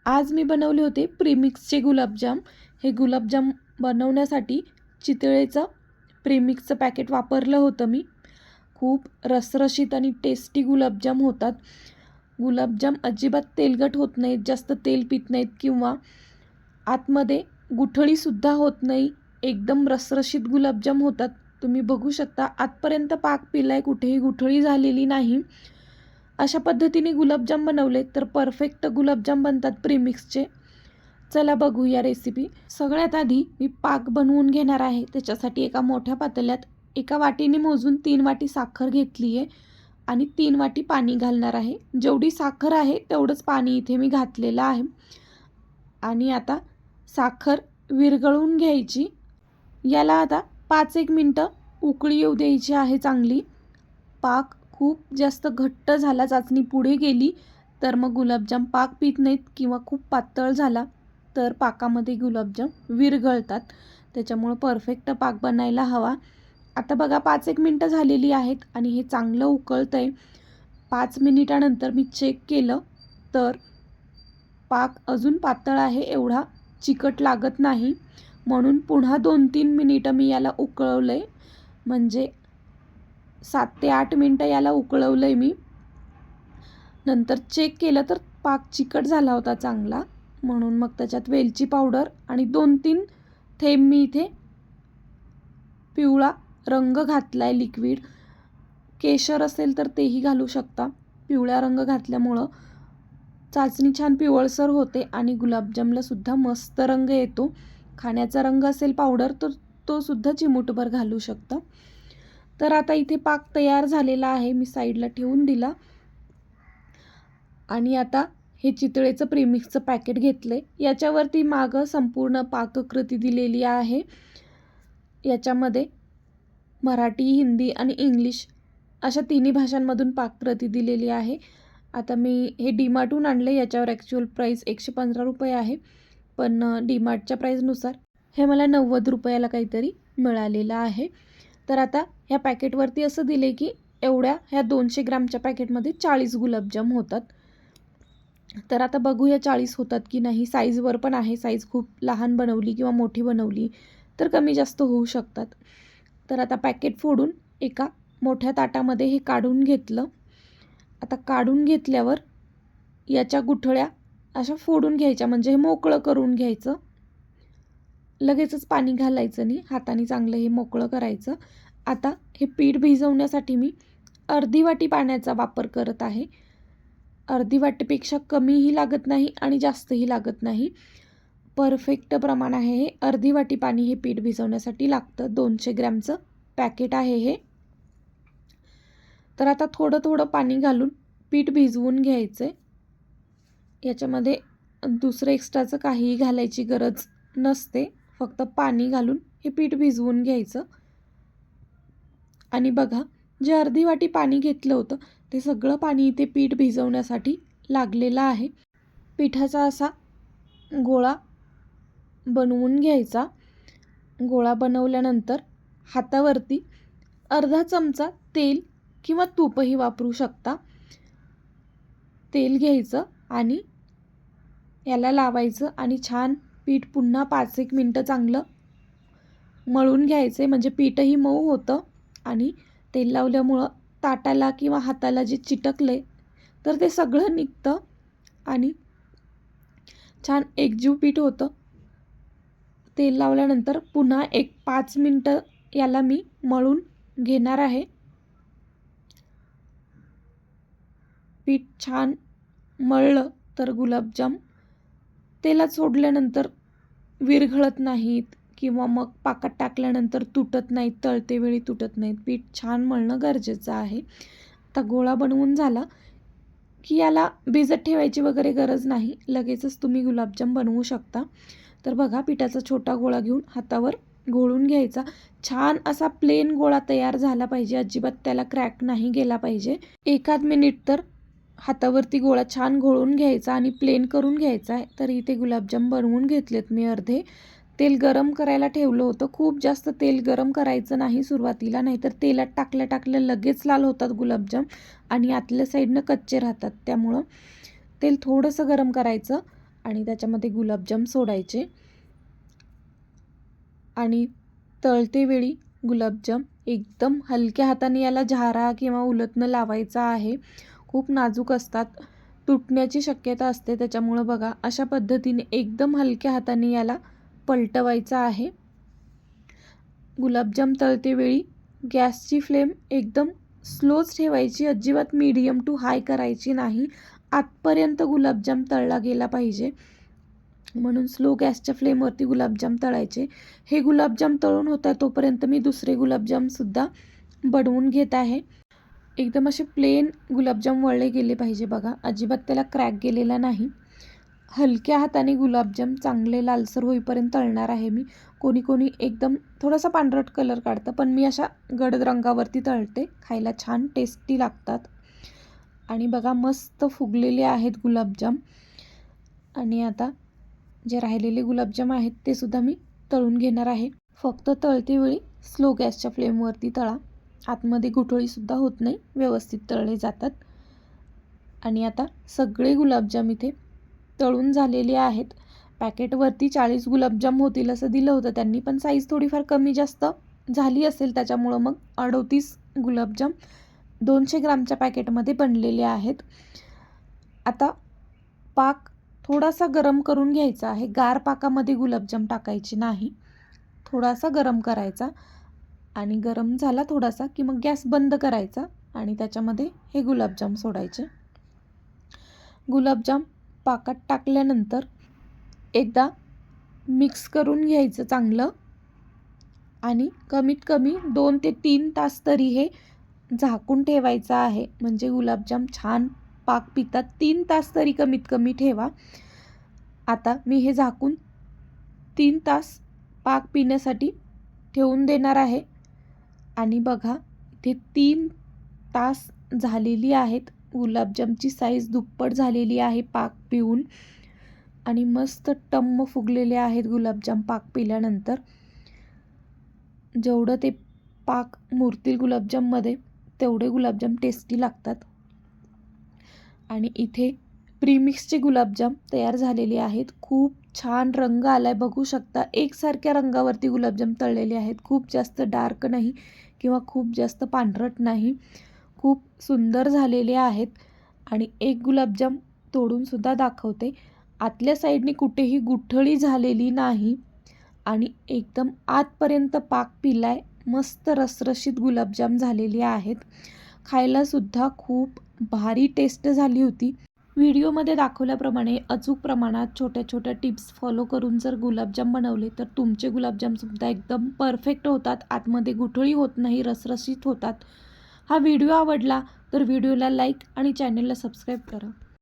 आज मी बनवले होते प्रीमिक्सचे गुलाबजाम। हे गुलाबजाम बनवण्यासाठी चितळेचं प्रीमिक्सचं पॅकेट वापरलं होतं मी। खूप रसरशीत आणि टेस्टी गुलाबजाम होतात। गुलाबजाम अजिबात तेलकट होत नाहीत, जास्त तेल पित नाहीत किंवा आतमध्ये गुठळीसुद्धा होत नाही। एकदम रसरशीत गुलाबजाम होतात। तुम्ही बघू शकता आतपर्यंत पाक पिलाय, कुठेही गुठळी झालेली नाही। अशा पद्धतीने गुलाबजाम बनवले तर परफेक्ट गुलाबजाम बनतात प्रीमिक्सचे। चला बघूया रेसिपी। सगळ्यात आधी मी पाक बनवून घेणार आहे। त्याच्यासाठी एका मोठ्या पातेल्यात एका वाटीने मोजून 3 वाटी साखर घेतली आहे आणि 3 वाटी पाणी घालणार आहे। जेवढी साखर आहे तेवढंच पाणी इथे मी घातलेलं आहे। आणि आता साखर विरघळून घ्यायची। याला आता 5-1 मिनिटं उकळी येऊ द्यायची आहे चांगली। पाक खूप जास्त घट्ट झाला, चाचणी पुढे गेली तर मग गुलाबजाम पाक पित नाहीत किंवा खूप पातळ झाला तर पाकामध्ये गुलाबजाम विरघळतात। त्याच्यामुळे परफेक्ट पाक बनायला हवा। आता बघा 5-1 मिनिटं झालेली आहेत आणि हे चांगलं उकळतंय। 5 मिनिटानंतर मी चेक केलं तर पाक अजून पातळ आहे, एवढा चिकट लागत नाही। म्हणून पुन्हा 2-3 मिनिटं मी याला उकळवलंय, म्हणजे 7 ते 8 मिनिटं याला उकळवलंय मी। नंतर चेक केलं तर पाक चिकट झाला होता चांगला, म्हणून मग त्याच्यात वेलची पावडर आणि 2-3 थेंब मी इथे पिवळा रंग घातलाय लिक्विड। केशर असेल तर तेही घालू शकता। पिवळा रंग घातल्यामुळं चाचणी छान पिवळसर होते आणि गुलाबजामला सुद्धा मस्त रंग येतो। खाण्याचा रंग असेल पावडर तर तो सुद्धा चिमूटभर घालू शकता। तर आता इथे पाक तयार झालेला आहे, मी साईडला ठेवून दिला। आणि आता हे चितळेचं प्रीमिक्सचं पॅकेट घेतले। याच्यावरती मागं संपूर्ण पाककृती दिलेली आहे। याच्यामध्ये मराठी, हिंदी आणि इंग्लिश अशा तिन्ही भाषांमधून पाककृती दिलेली आहे। आता मी हे डीमार्टहून आणले। याच्यावर ॲक्च्युअल प्राईस 115 रुपये आहे, पण डीमार्टच्या प्राईजनुसार हे मला 90 रुपयाला काहीतरी मिळालेलं आहे। तर आता ह्या पॅकेटवरती असं दिले की ह्या 200 ग्रामच्या पॅकेटमध्ये 40 गुलाबजाम होतात। तर आता बघूया 40 होतात की नाही। साईजवर पण आहे, साईज खूप लहान बनवली किंवा मोठी बनवली तर कमी जास्त होऊ शकतात। तर आता पॅकेट फोडून एका मोठ्या ताटामध्ये हे काढून घेतलं। आता काढून घेतल्यावर याच्या गुठळ्या अशा फोडून घ्यायच्या, म्हणजे हे मोकळं करून घ्यायचं। लगेचच पाणी घालायचं नाही, हाताने चांगलं हे मोकळं करायचं। आता हे पीठ भिजवण्यासाठी मी अर्धी वाटी पाण्याचा वापर करत आहे। अर्धी वाटीपेक्षा कमीही लागत नाही आणि जास्तही लागत नाही, परफेक्ट प्रमाण आहे हे। अर्धी वाटी पाणी हे पीठ भिजवण्यासाठी लागतं। 200 ग्रॅमचं पॅकेट आहे हे। तर आता थोडं थोडं पाणी घालून पीठ भिजवून घ्यायचं आहे। याच्यामध्ये दुसरं एक्स्ट्राचं काहीही घालायची गरज नसते, फक्त पाणी घालून हे पीठ भिजवून घ्यायचं। आणि बघा, जे अर्धी वाटी पाणी घेतलं होतं ते सगळं पाणी इथे पीठ भिजवण्यासाठी लागलेलं आहे। पिठाचा असा गोळा बनवून घ्यायचा। गोळा बनवल्यानंतर हातावरती अर्धा चमचा तेल किंवा तूपही वापरू शकता। तेल घ्यायचं आणि याला लावायचं आणि छान पीठ पुन्हा 5-1 मिनिटं चांगलं मळून घ्यायचे, म्हणजे पीठही मऊ होतं आणि तेल लावल्यामुळं ताटाला किंवा हाताला जे चिटकले तर ते सगळं निघतं आणि छान एकजीव पीठ होतं। तेल लावल्यानंतर पुन्हा 5 मिनिटं याला मी मळून घेणार आहे। पीठ छान मळलं तर गुलाबजाम तेलात सोडल्यानंतर विरघळत नाहीत किंवा मग पाकात टाकल्यानंतर तुटत नाहीत, तळते वेळी तुटत नाहीत। पीठ छान मळणं गरजेचं आहे। आता गोळा बनवून झाला की याला भिजत ठेवायची वगैरे गरज नाही, लगेचच तुम्ही गुलाबजाम बनवू शकता। तर बघा, पिठाचा छोटा गोळा घेऊन हातावर घोळून घ्यायचा। छान असा प्लेन गोळा तयार झाला पाहिजे, अजिबात त्याला क्रॅक नाही गेला पाहिजे। 1-8 मिनिट तर हातावरती गोळा छान घोळून घ्यायचा आणि प्लेन करून घ्यायचा आहे। तर इथे गुलाबजाम बनवून घेतलेत मी अर्धे। तेल गरम करायला ठेवलं होतं। खूप जास्त तेल गरम करायचं नाही सुरुवातीला, नाहीतर तेलात टाकल्या लगेच लाल होतात गुलाबजाम आणि आतल्या साईडनं कच्चे राहतात। त्यामुळं तेल थोडंसं गरम करायचं आणि त्याच्यामध्ये गुलाबजाम सोडायचे आणि तळते वेळी गुलाबजाम एकदम हलक्या हाताने याला झारा किंवा उलटणं लावायचं आहे. खूप नाजूक असतात, तुटण्याची शक्यता असते, त्याच्यामुळं बघा अशा पद्धतीने एकदम हलक्या हाताने याला पलटवायचं आहे. गुलाबजाम तळते वेळी गॅसची फ्लेम एकदम स्लोच ठेवायची, अजिबात मीडियम टू हाय करायची नाही. आतपर्यंत गुलाबजाम तळला गेला पाहिजे, म्हणून स्लो गॅसच्या फ्लेमवरती गुलाबजाम तळायचे. हे गुलाबजाम तळून होता तोपर्यंत मी दुसरे गुलाबजामसुद्धा बनवून घेत आहे. एकदम असे प्लेन गुलाबजाम वळले गेले पाहिजे बघा, अजिबात त्याला क्रॅक गेलेला नाही. हलक्या हाताने गुलाबजाम चांगले लालसर होईपर्यंत तळणार आहे मी. कोणी कोणी एकदम थोडासा पांढरट कलर काढतं, पण मी अशा गडद रंगावरती तळते, खायला छान टेस्टी लागतात. आणि बघा मस्त फुगलेले आहेत गुलाबजाम. आणि आता जे राहिलेले गुलाबजाम आहेत ते सुद्धा मी तळून घेणार आहे. फक्त तळते वेळी स्लो गॅसच्या फ्लेमवरती तळा, आतमध्ये गुठळीसुद्धा होत नाही, व्यवस्थित तळले जातात. आणि आता सगळे गुलाबजाम इथे तळून झालेले आहेत. पॅकेटवरती 40 गुलाबजाम होतील असं दिलं होतं त्यांनी, पण साईज थोडीफार कमी जास्त झाली असेल, त्याच्यामुळं मग 38 गुलाबजाम 200 ग्रामच्या पॅकेटमध्ये बनलेले आहेत. आता पाक थोडासा गरम करून घ्यायचा आहे. गार पाकामध्ये गुलाबजाम टाकायचे नाही, थोडासा गरम करायचा आणि गरम झाला थोडासा की मग गॅस बंद करायचा आणि त्याच्यामध्ये हे गुलाबजाम सोडायचे. गुलाबजाम पाकात टाकल्यानंतर एकदा मिक्स करून घ्यायचं चांगलं आणि कमीत कमी 2 ते 3 तास तरी हे झाकून ठेवायचं आहे, म्हणजे गुलाबजाम छान पाक पितात. 3 तास तरी कमीत कमी ठेवा. आता मी हे झाकून 3 तास पाक पिण्यासाठी ठेवून देणार आहे. आणि बघा इथे 3 तास झालेली आहेत. गुलाबजामची साईज दुप्पट झालेली आहे पाक पिऊन आणि मस्त टम्म फुगलेले आहेत गुलाबजाम पाक पिल्यानंतर. जेवढं ते पाक मुरतील गुलाबजाममध्ये तेवढे गुलाबजाम टेस्टी लागतात. आणि इथे प्रीमिक्सचे गुलाबजाम तयार झालेले आहेत. खूप छान रंग आलाय, बघू शकता. एकसारख्या रंगावरती गुलाबजाम तळलेले आहेत, खूप जास्त डार्क नाही किंवा खूप जास्त पांढरट नाही, खूप सुंदर झालेले आहेत. आणि एक गुलाबजाम तोडूनसुद्धा दाखवते. आतल्या साईडने कुठेही गुठळी झालेली नाही आणि एकदम आतपर्यंत पाक पिलाय. मस्त रसरशीत गुलाबजाम झालेले आहेत, खायलासुद्धा खूप भारी टेस्ट झाली होती. व्हिडिओमध्ये दाखवल्याप्रमाणे अचूक प्रमाणात छोट्या छोट्या टिप्स फॉलो करून जर गुलाबजाम बनवले तर तुमचे गुलाबजामसुद्धा एकदम परफेक्ट होतात, आतमध्ये गुठळी होत नाही, रसरशीत होतात. हा व्हिडिओ आवडला तर व्हिडिओला लाईक आणि चॅनलला सबस्क्राईब करा.